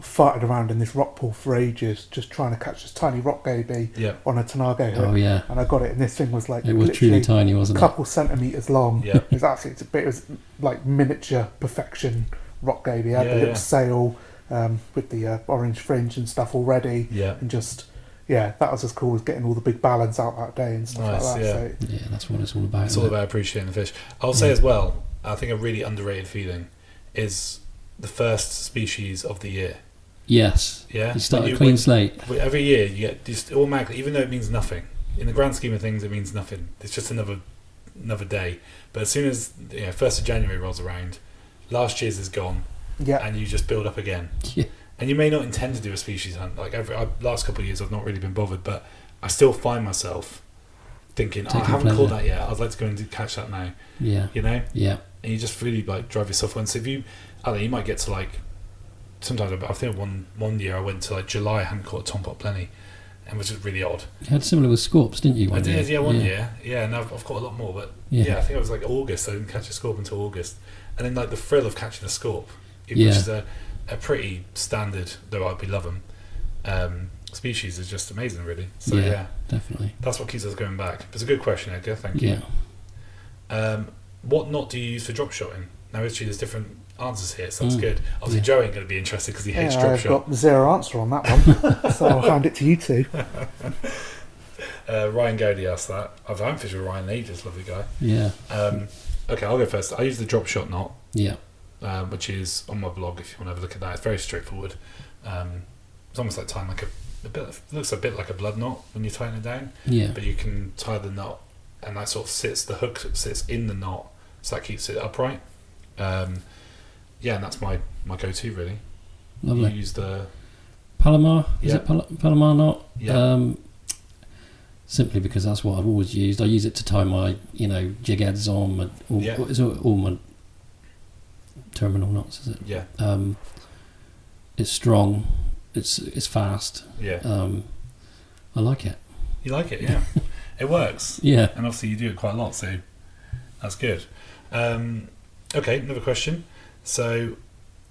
farted around in this rock pool for ages, just trying to catch this tiny rock goby on a Tanago hook. Oh yeah. And I got it, and this thing was it was truly tiny, wasn't it? A couple centimetres long. Yeah. It was absolutely, it was like miniature perfection rock goby. It had the little sail with the orange fringe and stuff already. Yeah. And just that was as cool as getting all the big ballads out that day and stuff like that. Yeah. So that's what it's all about. It's all about appreciating the fish. I'll say as well, I think a really underrated feeling is the first species of the year. Yes. Yeah. You start a clean slate. Every year you get just automatically, even though it means nothing. In the grand scheme of things, it means nothing. It's just another day. But as soon as 1st of January rolls around, last year's is gone. Yeah. And you just build up again. Yeah. And you may not intend to do a species hunt. Like last couple of years, I've not really been bothered, but I still find myself thinking, I haven't caught that yet. I'd like to go and catch that now. Yeah. Yeah. And you just really drive yourself on. So if you might get to sometimes I think one year I went to July, I hadn't caught a tom pot plenty, and which was really odd. You had similar with scorps, didn't you? I did, one year. Yeah, and I've caught a lot more, but I think it was August. I didn't catch a scorp until August, and then the thrill of catching a scorp, which is a pretty standard, though I'd be loving, species, is just amazing, really. So definitely. That's what keeps us going back. It's a good question, Edgar. Thank you. Yeah. What knot do you use for drop shotting? Now, actually, there's different answers here, so that's good. Obviously, Joe ain't going to be interested because he hates drop shot. I've got zero answer on that one, so I'll hand it to you two. Ryan Gowdy asked that. I haven't fished with Ryan in ages, lovely guy. Yeah. Okay, I'll go first. I use the drop shot knot. Yeah. Which is on my blog if you want to have a look at that. It's very straightforward. It's almost like tying looks a bit like a blood knot when you're tying it down. Yeah. But you can tie the knot, and that sort of the hook sits in the knot, so that keeps it upright. And that's my go-to, really. Lovely. You use the Palomar. Is it Palomar knot? Yeah. Simply because that's what I've always used. I use it to tie my jig heads on. It's all my terminal knots, is it? Yeah. It's strong. It's fast. Yeah. I like it. You like it, yeah. It works. Yeah. And obviously you do it quite a lot, so that's good. Okay, another question. So,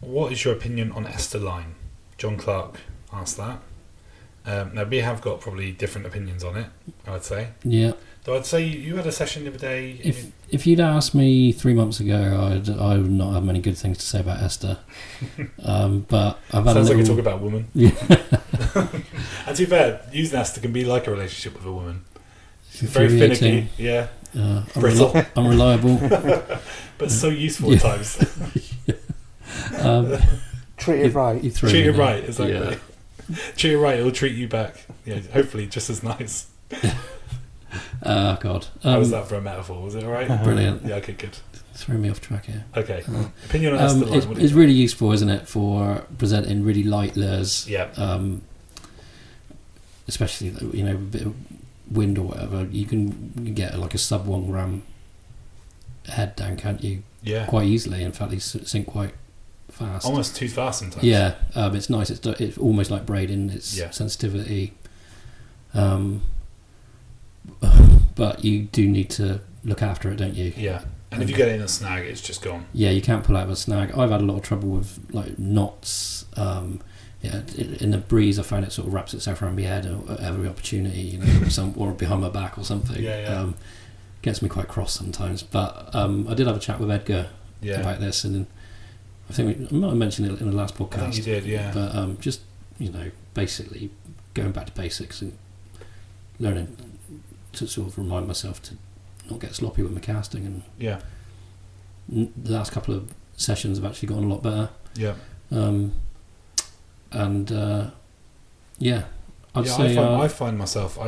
what is your opinion on Ester line? John Clark asked that. Now, we have got probably different opinions on it, I'd say. Yeah. Though I'd say you had a session the other day. If you'd asked me 3 months ago, I would not have many good things to say about Esther. But I've had sounds like you talk about a woman. Yeah. And to be fair, using Esther can be like a relationship with a woman. She's very Infuriating. finicky, yeah. Unreliable. But so useful at times. Treat it right. Treat it right, exactly. Yeah. Treat it right, it'll treat you back. Yeah, hopefully just as nice. God. How was that for a metaphor? Was it alright? Brilliant. Yeah, okay, good. Throw me off track here. Okay. Opinion on Esther line. It's really useful, isn't it, for presenting really light lures. Yeah. Especially, a bit of wind or whatever. You can get like a sub 1 gram head down, can't you? Yeah. Quite easily. In fact, they sink quite fast. Almost too fast sometimes. Yeah. It's nice. It's almost like braiding. It's sensitivity. But you do need to look after it, don't you? Yeah. And if you get it in a snag, it's just gone. Yeah, you can't pull out of a snag. I've had a lot of trouble with like knots. In the breeze, I find it sort of wraps itself around my head at every opportunity, or behind my back or something. Yeah. Gets me quite cross sometimes. But I did have a chat with Edgar about this, and I think I might have mentioned it in the last podcast. I think you did, yeah. But just basically going back to basics and learning to sort of remind myself to not get sloppy with my casting, and the last couple of sessions have actually gotten a lot better. Yeah. I'd say I find myself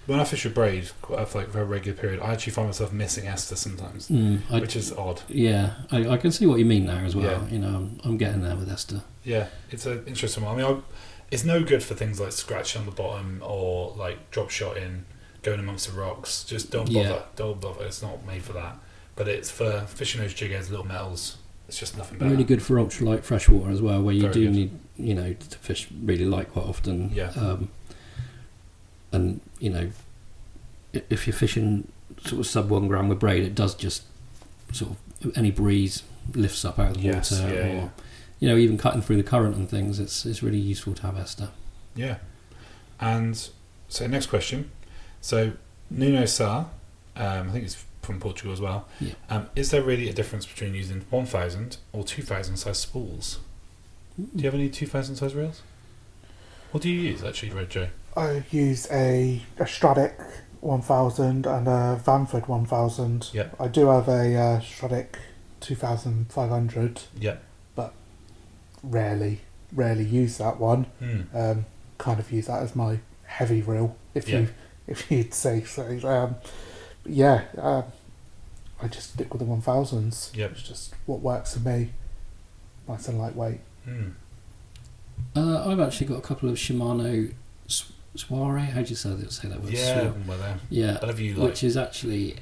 when I fish with braid for a very regular period, I actually find myself missing Esther sometimes, which is odd. Yeah, I can see what you mean there as well. Yeah. I'm getting there with Esther. Yeah, it's an interesting one. I mean, it's no good for things like scratch on the bottom or like drop shot in, going amongst the rocks. Just don't bother. Yeah. Don't bother. It's not made for that. But it's for fishing those jig heads, little metals. It's just nothing better. Really good for ultralight freshwater as well, where you do need to fish really light quite often. Yeah. And if you're fishing sort of sub 1 gram with braid, it does just sort of any breeze lifts up out of the water, or even cutting through the current and things. It's really useful to have Esther. Yeah. And so next question. So Nuno Sá, I think it's from Portugal as well. Yeah. Is there really a difference between using 1,000 or 2,000 size spools? Do you have any 2,000 size reels? What do you use actually, Red Joe? I use a Stradic 1000 and a Vanford 1000. Yeah. I do have a Stradic 2500. Yeah. But rarely use that one. Kind of use that as my heavy reel, if you'd say so. I just stick with the 1000s. Yep. It's just what works for me. Nice and lightweight. I've actually got a couple of Shimano Soiree. How do you say that word? Yeah, which is actually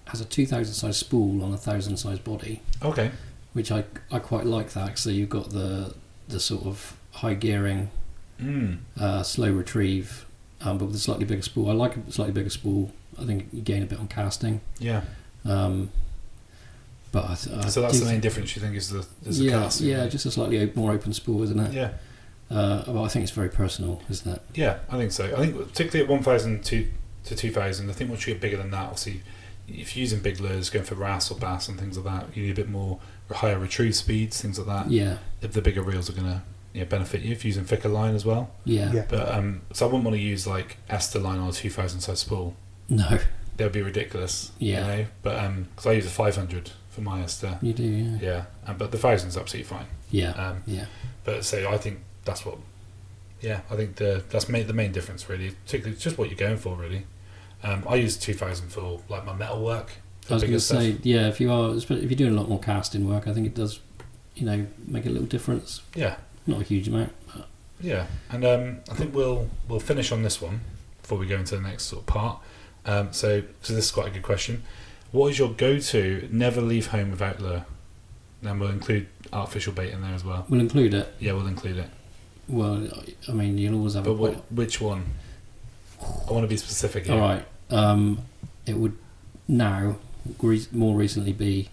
has a 2,000 size spool on a 1,000 size body. Okay. Which I quite like that. So you've got the sort of high gearing, slow retrieve, but with a slightly bigger spool. I like a slightly bigger spool. I think you gain a bit on casting. Yeah. But so that's the main difference you think is the casting? Yeah, just a slightly more open spool, isn't it? Yeah. Well, I think it's very personal, isn't it? Yeah, I think so. I think particularly at 1,000 to 2,000, I think once you get bigger than that, obviously, if you're using big lures, going for wrasse or bass and things like that, you need a bit more higher retrieve speeds, things like that. Yeah. If the bigger reels are going to benefit you, if you're using thicker line as well. Yeah. But so I wouldn't want to use like Esther line on a 2,000 size spool. No. That would be ridiculous. Yeah. But because I use a 500 for my Esther. You do, yeah. Yeah. But the 1,000's absolutely fine. Yeah. But I think that's what. Yeah, I think that's the main difference really. Particularly just what you're going for really. I use 2,000 for like my metal work. I was going to say, if you're doing a lot more casting work, I think it does, make a little difference. Yeah. Not a huge amount. But. Yeah, and I think we'll finish on this one before we go into the next sort of part. So this is quite a good question. What is your go-to never leave home without lure? And we'll include artificial bait in there as well. We'll include it. Yeah, we'll include it. Well, I mean, you'll always have. But which one? I want to be specific here. All right. It would now more recently be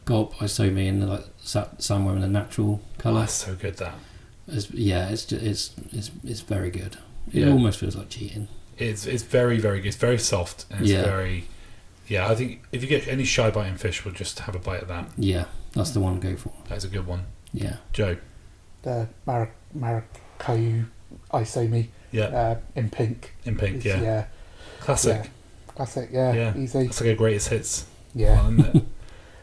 Gulp Isomi in like somewhere in a natural colour. That's so good, that. It's very good. It almost feels like cheating. It's very, very good. It's very soft, and it's very... Yeah, I think if you get any shy biting fish, we'll just have a bite of that. Yeah, that's the one to go for. That's a good one. Yeah. Joe? The Maracaibo Isomi. Yeah. In pink. In pink, Yeah. Classic. Yeah. Classic, yeah. Easy. That's like a greatest hits. Yeah. One, isn't it?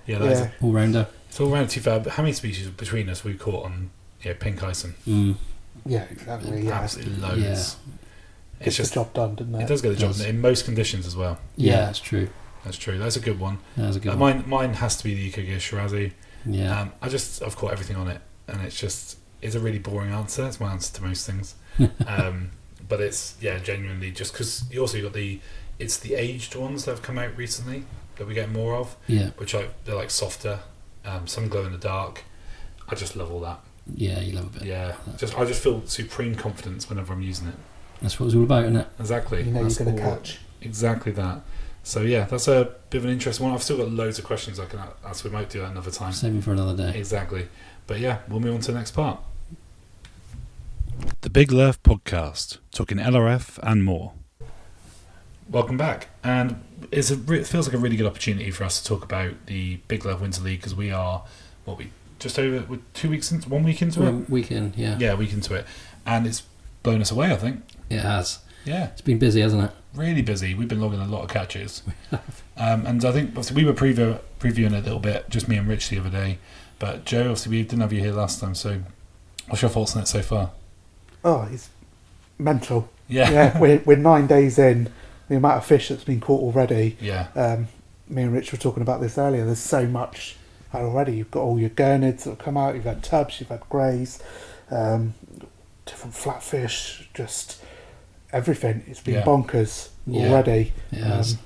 Yeah, that is all rounder. It's all round, too fair. But how many species between us we've caught on pink icing? Yeah, exactly. Yeah. Absolutely loads. Yeah. It's just the job done, doesn't it? It does get the job done in most conditions as well. Yeah, that's true. That's true. That's a good one. That's a good one. Mine has to be the Ikogia Shirazi. Yeah. I've caught everything on it, and it's a really boring answer. It's my answer to most things. But it's genuinely just because you also got it's the aged ones that have come out recently that we get more of. Yeah. Which they're like softer, some glow in the dark. I just love all that. Yeah, you love a bit. Yeah. I just feel supreme confidence whenever I'm using it. That's what it's all about, isn't it? Exactly. You know that's you're going to catch. Exactly that. So yeah, that's a bit of an interesting one. I've still got loads of questions I can ask. We might do that another time. Save them for another day. Exactly. But yeah, we'll move on to the next part. The Big Lerf Podcast, talking LRF and more. Welcome back. And it feels like a really good opportunity for us to talk about the Big Lerf Winter League, because we are, just over 1 week into it? Week in, yeah. Yeah, a week into it. And it's blown us away, I think. It has. Yeah. It's been busy, hasn't it? Really busy. We've been logging a lot of catches. And I think obviously we were previewing a little bit, just me and Rich the other day. But Joe, obviously we didn't have you here last time, so what's your thoughts on it so far? Oh, it's mental. Yeah. We're 9 days in. The amount of fish that's been caught already. Yeah. Me and Rich were talking about this earlier. There's so much already. You've got all your gurnards that have come out. You've had tubs. You've had greys. Different flatfish. Just everything. It's been bonkers already. Yes.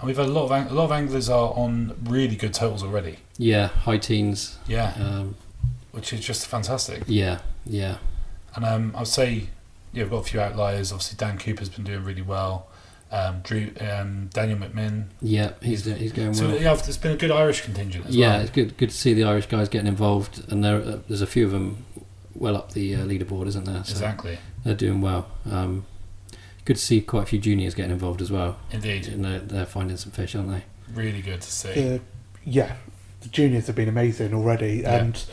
And we've had a lot of anglers are on really good totals already. Yeah, high teens. Yeah. Which is just fantastic. Yeah. And I'd say we've got a few outliers. Obviously Dan Cooper's been doing really well. Daniel McMinn. Yeah, he's going so, well. Yeah, there's been a good Irish contingent as well. Yeah, it's good to see the Irish guys getting involved, and there's a few of them well up the leaderboard, isn't there? So exactly. They're doing well. Good to see quite a few juniors getting involved as well. Indeed. And they're finding some fish, aren't they? Really good to see. The juniors have been amazing already, and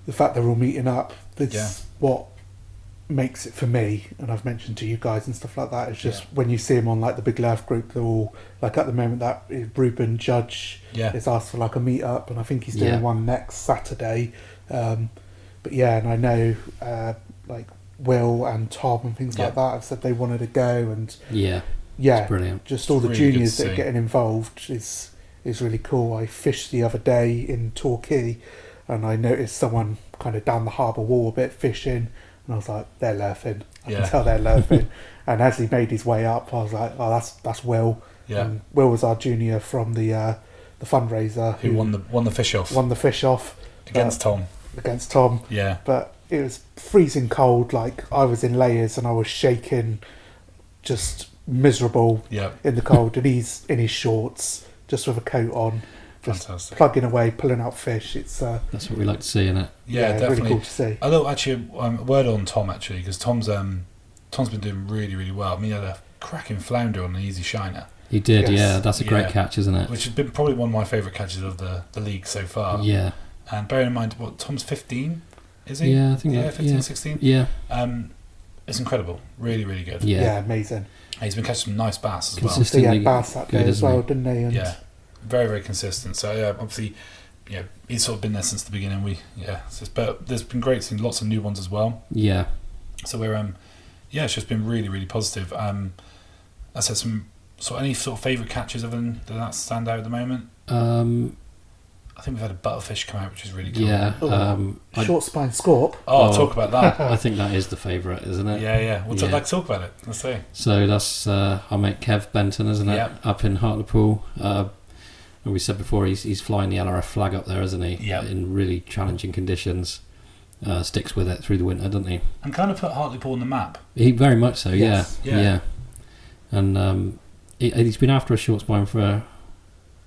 the fact they're all meeting up, that's what makes it for me, and I've mentioned to you guys and stuff like that, is just when you see them on like the Big Lerf group, they're all like, at the moment that Ruben Judge is asked for like a meet up, and I think he's doing one next Saturday, but and I know like Will and Tom and things like that have said they wanted to go, and it's brilliant. Just all the really juniors that are getting involved is really cool. I fished the other day in Torquay, and I noticed someone kind of down the harbour wall a bit fishing, and I was like, they're lurfing. I can tell they're lurfing. And as he made his way up, I was like, oh, that's Will. Yeah. And Will was our junior from the fundraiser who won the fish off. Won the fish off against Tom. Against Tom. Yeah. But it was freezing cold. Like I was in layers and I was shaking, just miserable in the cold. And he's in his shorts, just with a coat on. Just fantastic. Plugging away, pulling out fish. It's that's what we like to see, isn't it? Yeah, definitely. Really cool to see. A little a word on Tom actually, because Tom's been doing really, really well. I mean, he had a cracking flounder on an easy shiner. He did, that's a great catch, isn't it? Which has been probably one of my favourite catches of the league so far. Yeah. And bearing in mind, Tom's 15, is he? Yeah, I think 15, 16. Yeah. It's incredible. Really, really good. Yeah, amazing. And he's been catching some nice bass as well. So he had bass that day as well, didn't he? And very, very consistent. So obviously, he's sort of been there since the beginning. But there's been great seeing lots of new ones as well. Yeah. So we're it's just been really, really positive. I said any sort of favourite catches other than that stand out at the moment. I think we've had a butterfish come out, which is really cool. Yeah. Short spine scorp. Talk about that. I think that is the favourite, isn't it? Yeah. We'll talk about it. Let's see. So that's our mate Kev Benton, isn't it? Yep. Up in Hartlepool. We said before he's flying the LRF flag up there, isn't he? Yeah. In really challenging conditions. Sticks with it through the winter, doesn't he? And kind of put Hartlepool on the map. He very much so. Yes. Yeah. And he's been after a short spine for.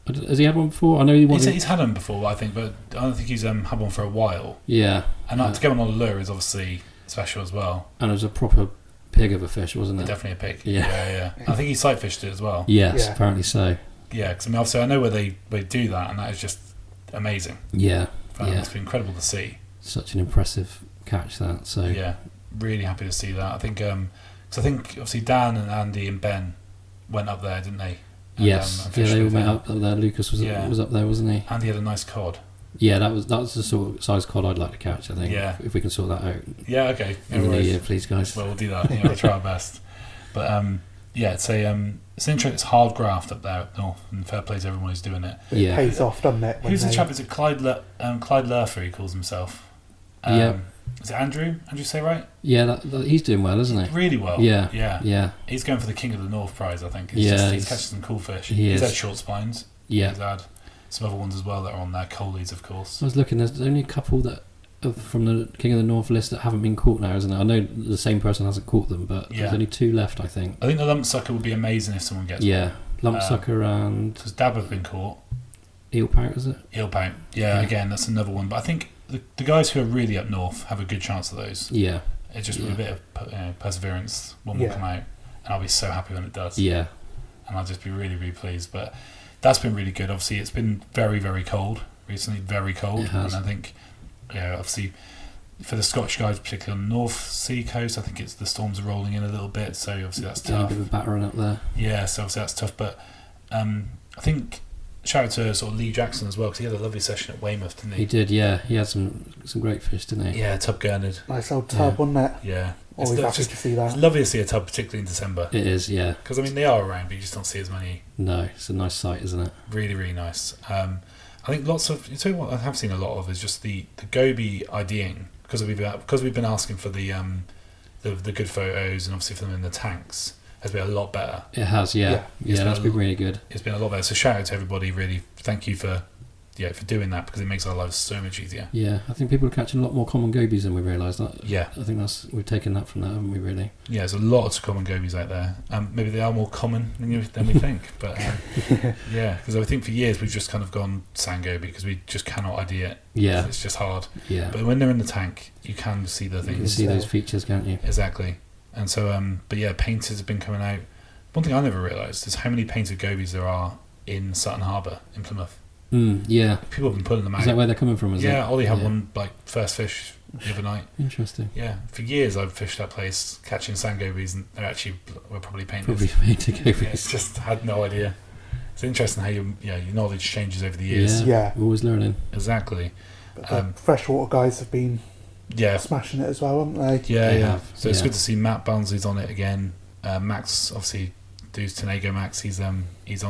Has he had one before? I know he wanted. He's had them before, I think, but I don't think he's had one for a while. Yeah. And to get one on a lure is obviously special as well. And it was a proper pig of a fish, wasn't it? Definitely a pig. Yeah. I think he sight fished it as well. Yes, apparently so. Yeah, because obviously I know where they do that, and that is just amazing. Yeah. It's been incredible to see. Such an impressive catch, that. So yeah, really happy to see that. I think obviously Dan and Andy and Ben went up there, didn't they? And, yes, they all met up there. Lucas was up there, wasn't he? And he had a nice cod. Yeah, that was the sort of size cod I'd like to catch. I think. Yeah. If we can sort that out. Yeah. Okay. In the new year, please, guys. Well, we'll do that. We'll try our best. But it's interesting. It's hard graft up there up north, and fair play to everyone who's doing it. It pays off, doesn't it? Who's the chap? Is it Clyde Lerfer? He calls himself. Is it Andrew? Andrew, say right? Yeah, he's doing well, isn't he? Really well. Yeah. He's going for the King of the North prize, I think. He's catching some cool fish. He's had short spines. Yeah. He's had some other ones as well that are on there. Collies, of course. I was looking. There's only a couple that from the King of the North list that haven't been caught now, isn't it? I know the same person hasn't caught them, but there's only 2 left, I think. I think the lump sucker would be amazing if someone gets one. Yeah, lump sucker and... Because Dab have been caught. Eel pout, is it? Eel pout. Yeah, again, that's another one. But I think the guys who are really up north have a good chance of those. Yeah. It's just with a bit of perseverance, one will come out. And I'll be so happy when it does. Yeah. And I'll just be really, really pleased. But that's been really good. Obviously, it's been very, very cold recently. Very cold. It has. And I think, obviously... For the Scottish guys, particularly on the North Sea coast, I think the storms are rolling in a little bit, so obviously that's tough. A bit of a battering up there. Yeah, so obviously that's tough. But I think shout out to sort of Lee Jackson as well, because he had a lovely session at Weymouth, didn't he? He did, yeah. He had some great fish, didn't he? Yeah, tub gurnard. Nice old tub, wasn't it? Yeah. Always happy to see that. It's lovely to see a tub, particularly in December. It is, yeah. Because they are around, but you just don't see as many. No, it's a nice sight, isn't it? Really, really nice. I think lots of. You tell you what, I have seen a lot of is just the goby IDing. Because we've been asking for the good photos and obviously for them in the tanks has been a lot better. It has, yeah. That's been really good. It's been a lot better. So shout out to everybody. Really, thank you for doing that, because it makes our lives so much easier. Yeah, I think people are catching a lot more common gobies than we realised. Yeah, I think we've taken that from that, haven't we? Really? Yeah, there's a lot of common gobies out there. Maybe they are more common than we think. But because I think for years we've just kind of gone sand goby because we just cannot ID it. Yeah, it's just hard. Yeah, but when they're in the tank, you can see the things. You can see those features, can't you? Exactly. And so, painters have been coming out. One thing I never realised is how many painted gobies there are in Sutton Harbour in Plymouth. Yeah. People have been putting them out. Is that where they're coming from? Ollie had one first fish the other night. Interesting. Yeah, for years I've fished that place catching sand gobies, and they were probably painted. Probably painted gobies. Just had no idea. It's interesting how your knowledge changes over the years. Yeah, we're always learning. Exactly. But the freshwater guys have been smashing it as well, haven't they? Yeah, they have. So it's good to see Matt Barnsley's on it again. Max, obviously, Dude's Tenego Max, he's on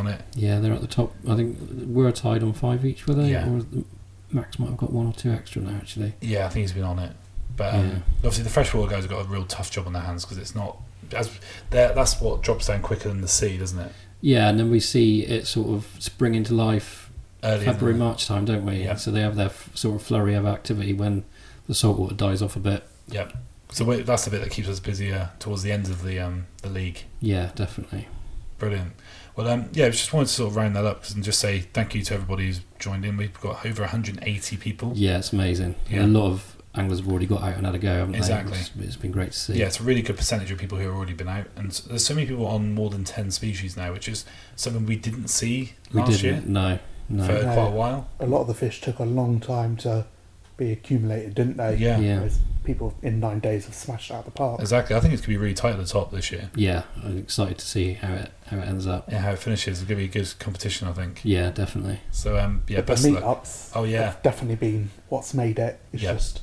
it. Yeah, they're at the top. I think we're tied on 5 each, were they? Yeah. Or Max might have got 1 or 2 extra now, actually. Yeah, I think he's been on it. But obviously the freshwater guys have got a real tough job on their hands, because it's not... That's what drops down quicker than the sea, doesn't it? Yeah, and then we see it sort of spring into life early February, March time, don't we? Yeah. So they have their sort of flurry of activity when the saltwater dies off a bit. Yeah. So that's the bit that keeps us busier towards the end of the league. Yeah, definitely. Brilliant. Well, just wanted to sort of round that up and just say thank you to everybody who's joined in. We've got over 180 people. Yeah, it's amazing. Yeah. A lot of anglers have already got out and had a go, haven't they? Exactly. It's been great to see. Yeah, it's a really good percentage of people who have already been out. And there's so many people on more than 10 species now, which is something we didn't see last year. No. For quite a while. A lot of the fish took a long time to be accumulated, didn't they? Yeah. Whereas people in 9 days have smashed it out of the park. Exactly. I think it's going to be really tight at the top this year. Yeah, I'm excited to see how it ends up. Yeah, how it finishes. It's going to be a good competition, I think. Yeah, definitely. So, but best the of luck. meetups have definitely been what's made it. It's just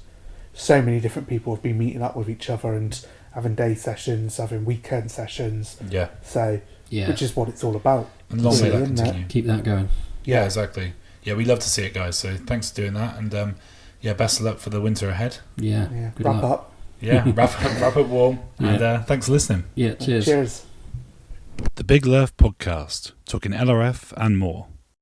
so many different people have been meeting up with each other and having day sessions, having weekend sessions. Yeah. So, which is what it's all about. And long may that continue. Keep that going. Yeah, exactly. Yeah, we love to see it, guys. So thanks for doing that. And best of luck for the winter ahead. Yeah. Good wrap luck. up. Yeah, wrap up warm. Yeah. And thanks for listening. Yeah, cheers. Cheers. The Big Lerf Podcast, talking LRF and more.